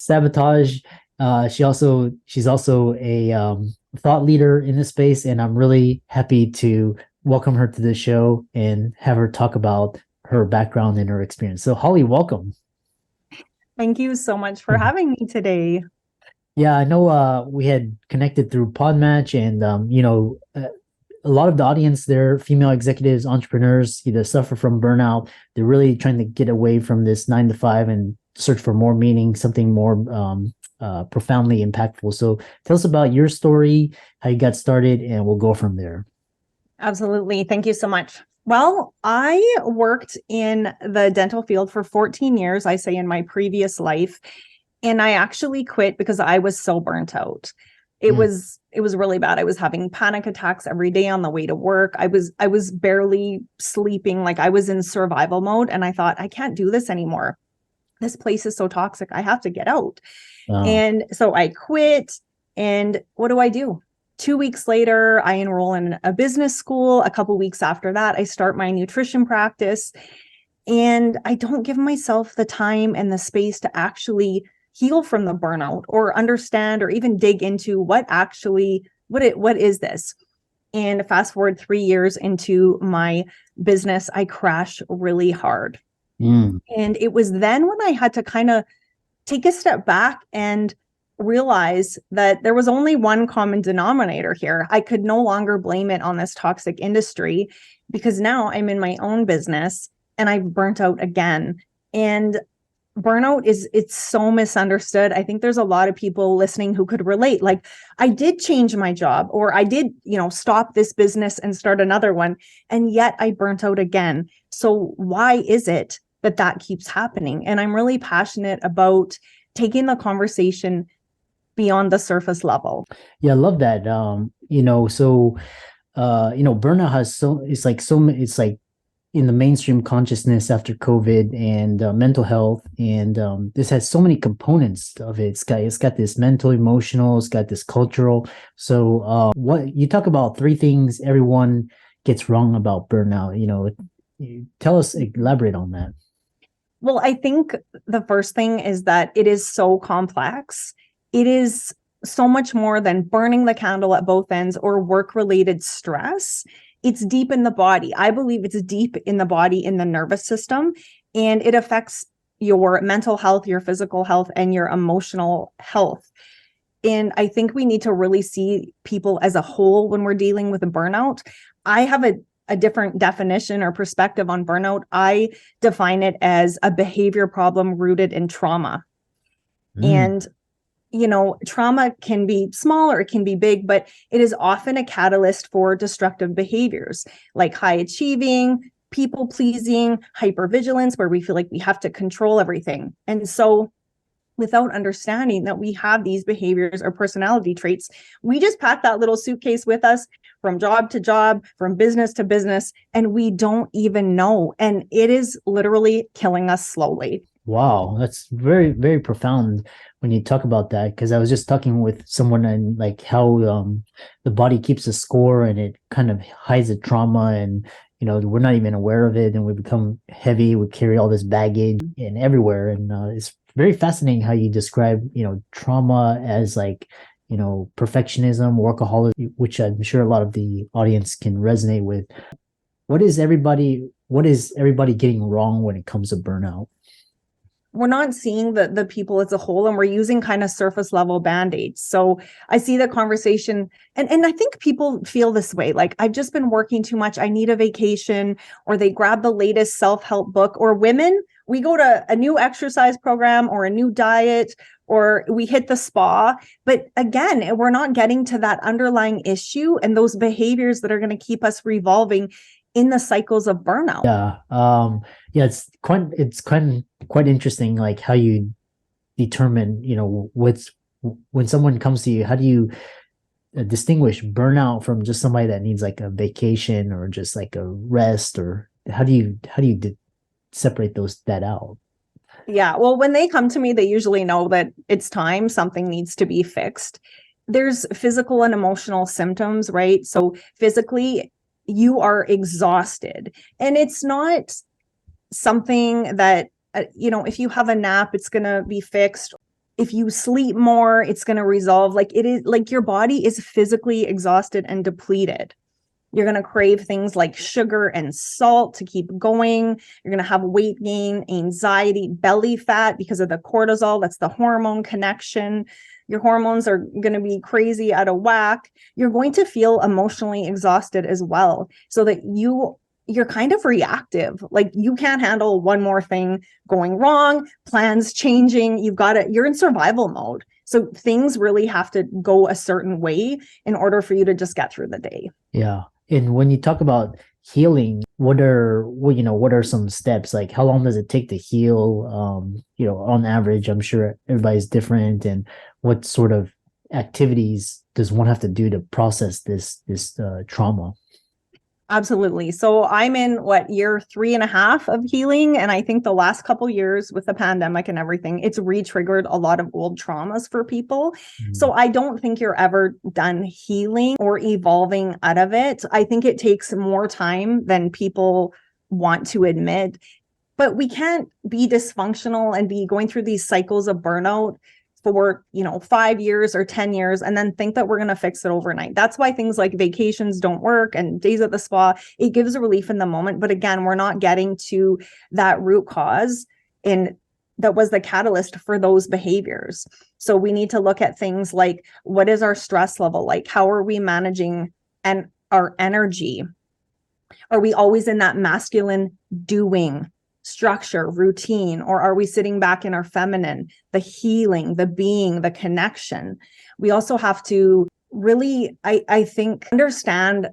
Sabotage. She's also a thought leader in this space, and I'm really happy to welcome her to the show and have her talk about her background and her experience. So, Holly, welcome. Thank you so much for having me today. Yeah, I know we had connected through Podmatch, and a lot of the audience, they're female executives, entrepreneurs, either suffer from burnout. They're really trying to get away from this 9 to 5 and search for more meaning, something more profoundly impactful. So tell us about your story, how you got started, and we'll go from there. Absolutely. Thank you so much. Well, I worked in the dental field for 14 years, I say in my previous life, and I actually quit because I was so burnt out. It was really bad. I was having panic attacks every day on the way to work. I was barely sleeping, like I was in survival mode, and I thought, I can't do this anymore. This place is so toxic. I have to get out. And so I quit. And what do? 2 weeks later, I enroll in a business school. A couple weeks after that, I start my nutrition practice. And I don't give myself the time and the space to actually heal from the burnout or understand or even dig into what is this. And fast forward 3 years into my business, I crash really hard. And it was then when I had to kind of take a step back and realize that there was only one common denominator here. I could no longer blame it on this toxic industry because now I'm in my own business and I've burnt out again. And burnout it's so misunderstood. I think there's a lot of people listening who could relate. Like, I did change my job, or I did, stop this business and start another one, and yet I burnt out again. So why is it that keeps happening? And I'm really passionate about taking the conversation beyond the surface level. Yeah, I love that. Burnout has it's like in the mainstream consciousness after COVID and mental health, and this has so many components of it. It's got this mental, emotional, it's got this cultural. So what you talk about, 3 things everyone gets wrong about burnout. Elaborate on that. Well, I think the first thing is that it is so complex. It is so much more than burning the candle at both ends or work-related stress. It's deep in the body. I believe it's deep in the body, in the nervous system, and it affects your mental health, your physical health, and your emotional health. And I think we need to really see people as a whole when we're dealing with a burnout. I have a different definition or perspective on burnout. I define it as a behavior problem rooted in trauma. And trauma can be small or it can be big, but it is often a catalyst for destructive behaviors like high achieving, people pleasing, hypervigilance, where we feel like we have to control everything. And so without understanding that we have these behaviors or personality traits, we just pack that little suitcase with us from job to job, from business to business, and we don't even know. And it is literally killing us slowly. Wow, that's very, very profound when you talk about that, because I was just talking with someone and like how the body keeps a score and it kind of hides the trauma, and we're not even aware of it, and we become heavy. We carry all this baggage and everywhere, and it's very fascinating how you describe trauma as like perfectionism, workaholism, which I'm sure a lot of the audience can resonate with. What is everybody getting wrong when it comes to burnout? We're not seeing the people as a whole, and we're using kind of surface level band-aids. So I see the conversation, and I think people feel this way, like, I've just been working too much, I need a vacation, or they grab the latest self-help book, or women, we go to a new exercise program or a new diet, or we hit the spa. But again, we're not getting to that underlying issue and those behaviors that are going to keep us revolving in the cycles of burnout. It's quite interesting, like how you determine what's, when someone comes to you, how do you distinguish burnout from just somebody that needs like a vacation or just like a rest, or how do you separate that out? Yeah, well, when they come to me, they usually know that it's time, something needs to be fixed. There's physical and emotional symptoms, right? So physically, you are exhausted, and it's not something that, if you have a nap, it's going to be fixed. If you sleep more, it's going to resolve. Like it is like your body is physically exhausted and depleted. You're going to crave things like sugar and salt to keep going. You're going to have weight gain, anxiety, belly fat because of the cortisol. That's the hormone connection. Your hormones are going to be crazy out of whack. You're going to feel emotionally exhausted as well, so that you're kind of reactive. Like you can't handle one more thing going wrong, plans changing. You're in survival mode. So things really have to go a certain way in order for you to just get through the day. Yeah. And when you talk about healing, what are some steps? Like how long does it take to heal? On average, I'm sure everybody's different. And what sort of activities does one have to do to process this trauma? Absolutely. So I'm in year 3.5 of healing. And I think the last couple years with the pandemic and everything, it's re-triggered a lot of old traumas for people. So I don't think you're ever done healing or evolving out of it. I think it takes more time than people want to admit. But we can't be dysfunctional and be going through these cycles of burnout for 5 years or 10 years and then think that we're going to fix it overnight. That's why things like vacations don't work and days at the spa. It gives relief in the moment, but again, we're not getting to that root cause that was the catalyst for those behaviors. So we need to look at things like, what is our stress level like? How are we managing and our energy? Are we always in that masculine doing structure, routine, or are we sitting back in our feminine, the healing, the being, the connection? We also have to really, I think, understand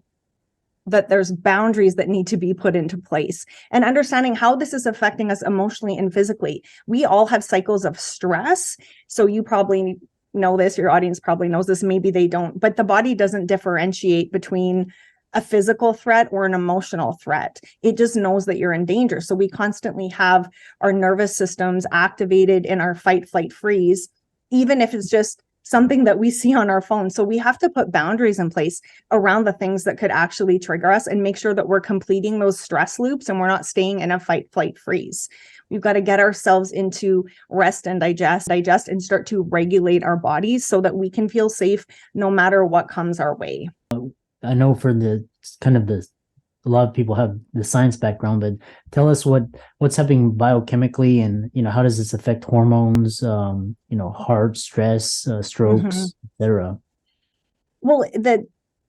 that there's boundaries that need to be put into place and understanding how this is affecting us emotionally and physically. We all have cycles of stress. So you probably know this, your audience probably knows this, maybe they don't, but the body doesn't differentiate between a physical threat or an emotional threat. It just knows that you're in danger. So we constantly have our nervous systems activated in our fight, flight, freeze, even if it's just something that we see on our phone. So we have to put boundaries in place around the things that could actually trigger us and make sure that we're completing those stress loops and we're not staying in a fight, flight, freeze. We've got to get ourselves into rest and digest and start to regulate our bodies so that we can feel safe no matter what comes our way. I know for a lot of people have the science background, but tell us what's happening biochemically and, how does this affect hormones, heart, stress, strokes, etc. Well,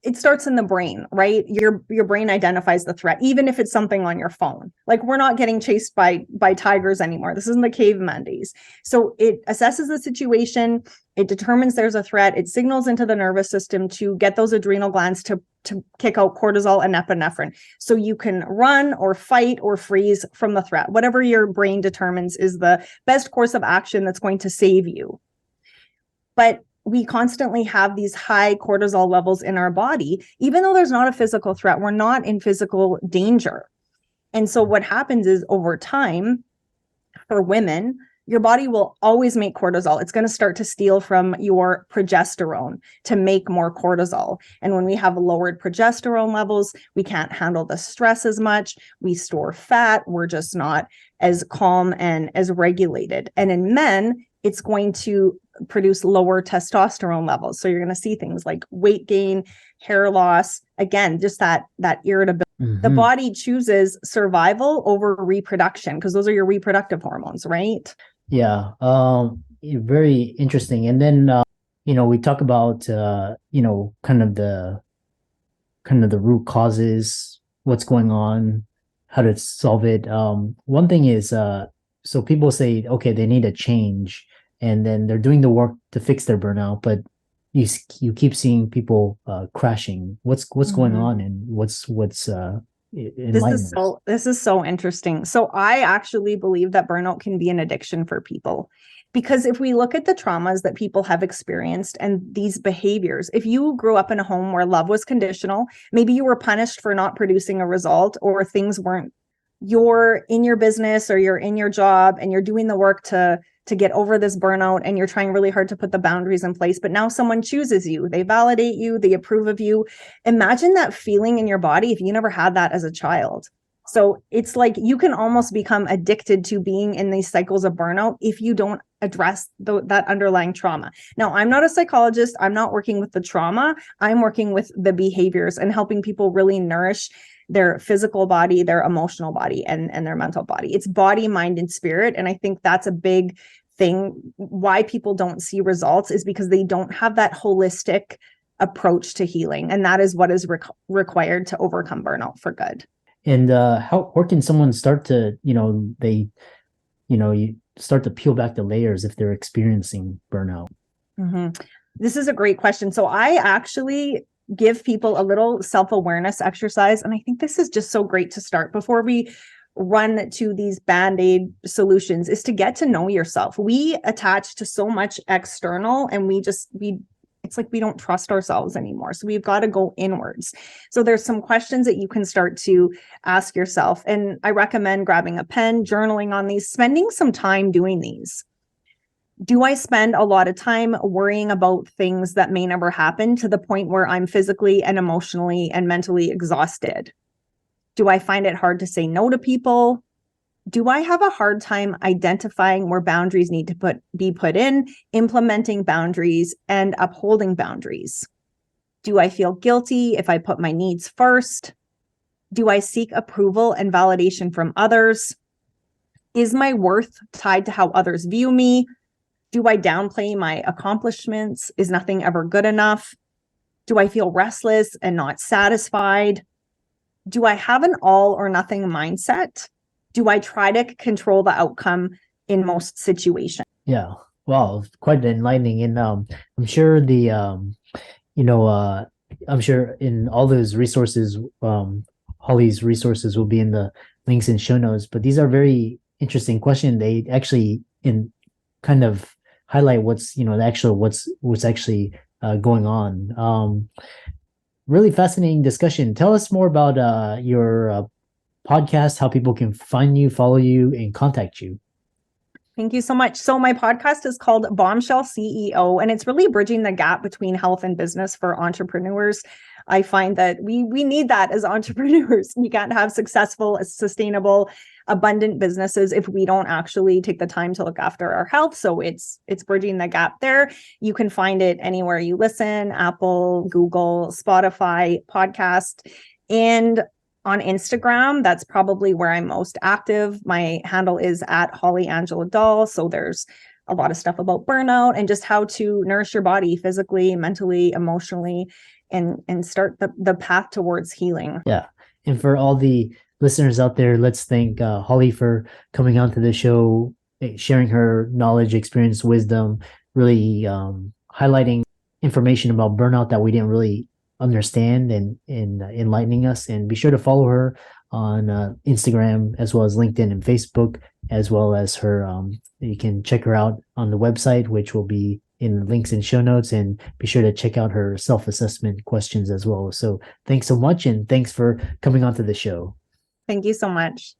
it starts in the brain, right? Your brain identifies the threat, even if it's something on your phone. Like we're not getting chased by tigers anymore. This isn't the caveman days. So it assesses the situation. It determines there's a threat. It signals into the nervous system to get those adrenal glands to kick out cortisol and epinephrine. So you can run or fight or freeze from the threat. Whatever your brain determines is the best course of action that's going to save you. But we constantly have these high cortisol levels in our body, even though there's not a physical threat, we're not in physical danger. And so what happens is over time, for women, your body will always make cortisol. It's going to start to steal from your progesterone to make more cortisol. And when we have lowered progesterone levels, we can't handle the stress as much. We store fat. We're just not as calm and as regulated. And in men, it's going to produce lower testosterone levels. So you're going to see things like weight gain, hair loss, again, just that irritability. The body chooses survival over reproduction because those are your reproductive hormones, right? Yeah. Very interesting. And then, we talk about, kind of the root causes, what's going on, how to solve it. One thing is, so people say, okay, they need a change, and then they're doing the work to fix their burnout, but you keep seeing people crashing. What's going on, and what's this is so interesting. So I actually believe that burnout can be an addiction for people, because if we look at the traumas that people have experienced and these behaviors, if you grew up in a home where love was conditional, maybe you were punished for not producing a result, or things weren't, you're in your business or you're in your job and you're doing the work to get over this burnout and you're trying really hard to put the boundaries in place, but now someone chooses you, they validate you, they approve of you. Imagine that feeling in your body if you never had that as a child. So it's like you can almost become addicted to being in these cycles of burnout if you don't address that underlying trauma. Now, I'm not a psychologist. I'm not working with the trauma. I'm working with the behaviors and helping people really nourish their physical body, their emotional body, and their mental body. It's body, mind, and spirit. And I think that's a big thing. Why people don't see results is because they don't have that holistic approach to healing. And that is what is required to overcome burnout for good. And where can someone start to, you start to peel back the layers if they're experiencing burnout? Mm-hmm. This is a great question. So I actually give people a little self-awareness exercise. And I think this is just so great to start before we run to these band-aid solutions, is to get to know yourself. We attach to so much external, and it's like we don't trust ourselves anymore. So we've got to go inwards. So there's some questions that you can start to ask yourself. And I recommend grabbing a pen, journaling on these, spending some time doing these. Do I spend a lot of time worrying about things that may never happen to the point where I'm physically and emotionally and mentally exhausted? Do I find it hard to say no to people? Do I have a hard time identifying where boundaries need to be put in, implementing boundaries, and upholding boundaries? Do I feel guilty if I put my needs first? Do I seek approval and validation from others? Is my worth tied to how others view me? Do I downplay my accomplishments? Is nothing ever good enough? Do I feel restless and not satisfied? Do I have an all or nothing mindset? Do I try to control the outcome in most situations? Yeah. Wow. Quite enlightening. And I'm sure I'm sure in all those resources, Holly's resources will be in the links and show notes, but these are very interesting questions. They actually kind of highlight what's actually going on. Really fascinating discussion. Tell us more about your podcast, how people can find you, follow you, and contact you. Thank you so much. So my podcast is called Bombshell CEO, and it's really bridging the gap between health and business for entrepreneurs. I find that we need that as entrepreneurs. We can't have successful, sustainable, abundant businesses if we don't actually take the time to look after our health. So it's bridging the gap there. You can find it anywhere you listen: Apple, Google, Spotify, podcast, and on Instagram. That's probably where I'm most active. My handle is at Holly Angela Dahl. So there's a lot of stuff about burnout and just how to nourish your body physically, mentally, emotionally, and start the path towards healing. Yeah. And for all the listeners out there, let's thank Holly for coming onto the show, sharing her knowledge, experience, wisdom, really highlighting information about burnout that we didn't really understand and enlightening us. And be sure to follow her on Instagram, as well as LinkedIn and Facebook, as well as her you can check her out on the website, which will be in the links and show notes, and be sure to check out her self-assessment questions as well. So thanks so much, and thanks for coming onto the show. Thank you so much.